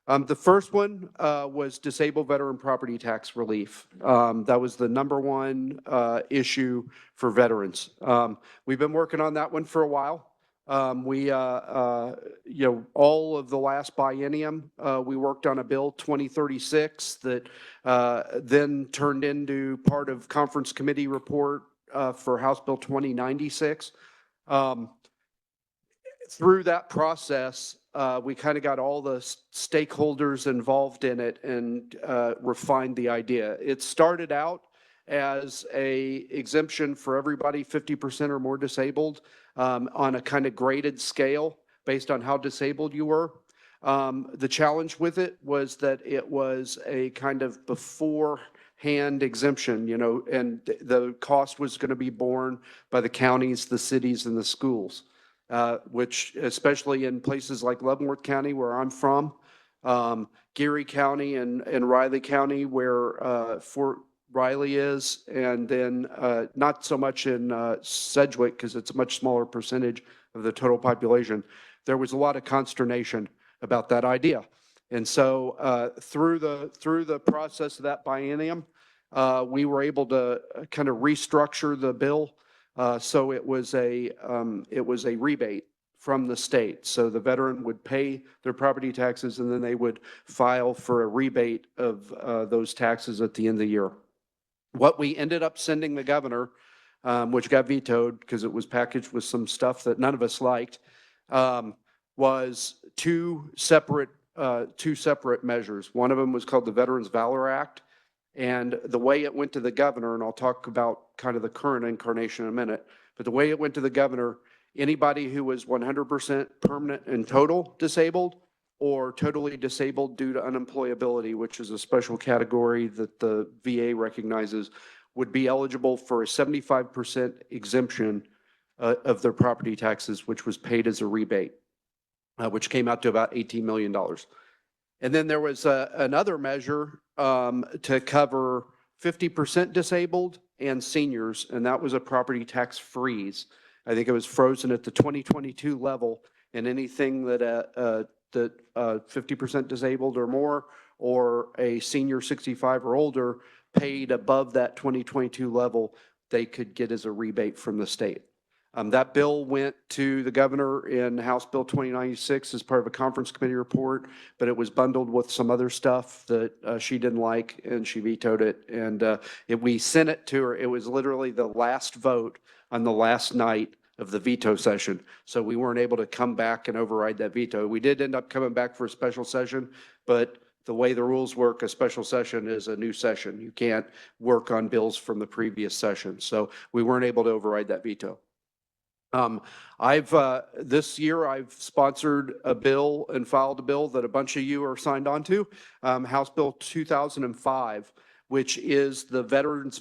The first one was disabled veteran property tax relief. That was the #1 issue for veterans. We've been working on that one for a while. All of the last biennium, we worked on a bill 2036 that then turned into part of conference committee report for House Bill 2096. Through that process, we kind of got all the stakeholders involved in it and refined the idea. It started out as a exemption for everybody 50% or more disabled on a kind of graded scale based on how disabled you were. The challenge with it was that it was a kind of beforehand exemption, and the cost was going to be borne by the counties, the cities, and the schools. Which especially in places like Leavenworth County, where I'm from, Geary County and Riley County, where Fort Riley is, and then not so much in Sedgwick because it's a much smaller percentage of the total population. There was a lot of consternation about that idea. And so through the process of that biennium, we were able to kind of restructure the bill. So it was a rebate from the state. So the veteran would pay their property taxes and then they would file for a rebate of those taxes at the end of the year. What we ended up sending the governor, which got vetoed because it was packaged with some stuff that none of us liked, was two separate measures. One of them was called the Veterans Valor Act. And the way it went to the governor, and I'll talk about kind of the current incarnation in a minute, but the way it went to the governor, anybody who was 100% permanent and total disabled or totally disabled due to unemployability, which is a special category that the VA recognizes, would be eligible for a 75% exemption of their property taxes, which was paid as a rebate, which came out to about $18 million. And then there was another measure to cover 50% disabled and seniors, and that was a property tax freeze. I think it was frozen at the 2022 level, and anything that 50% disabled or more, or a senior 65 or older paid above that 2022 level, they could get as a rebate from the state. That bill went to the governor in House Bill 2096 as part of a conference committee report, but it was bundled with some other stuff that she didn't like, and she vetoed it. And we sent it to her. It was literally the last vote on the last night of the veto session. So we weren't able to come back and override that veto. We did end up coming back for a special session, but the way the rules work, a special session is a new session. You can't work on bills from the previous session. So we weren't able to override that veto. This year I've sponsored a bill and filed a bill that a bunch of you are signed on to, House Bill 2005, which is the Veterans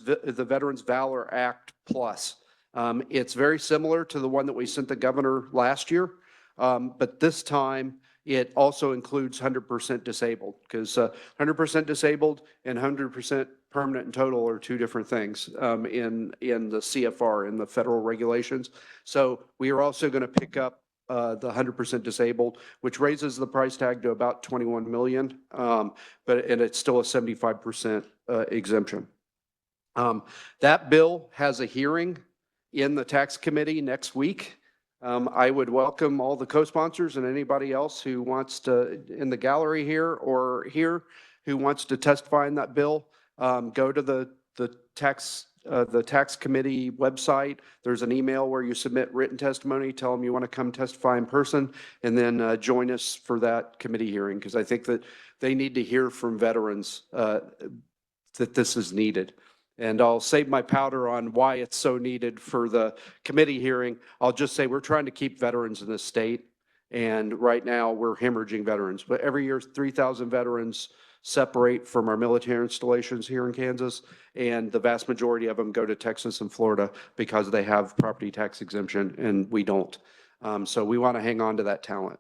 Valor Act Plus. It's very similar to the one that we sent the governor last year, but this time it also includes 100% disabled, because 100% disabled and 100% permanent and total are two different things in the CFR, in the federal regulations. So we are also going to pick up the 100% disabled, which raises the price tag to about $21 million, and it's still a 75% exemption. That bill has a hearing in the tax committee next week. I would welcome all the co-sponsors and anybody else who wants to, in the gallery here or here, who wants to testify in that bill. Go to the tax committee website. There's an email where you submit written testimony, tell them you want to come testify in person, and then join us for that committee hearing, because I think that they need to hear from veterans that this is needed. And I'll save my powder on why it's so needed for the committee hearing. I'll just say we're trying to keep veterans in this state, and right now we're hemorrhaging veterans. But every year 3,000 veterans separate from our military installations here in Kansas, and the vast majority of them go to Texas and Florida because they have property tax exemption and we don't. So we want to hang on to that talent.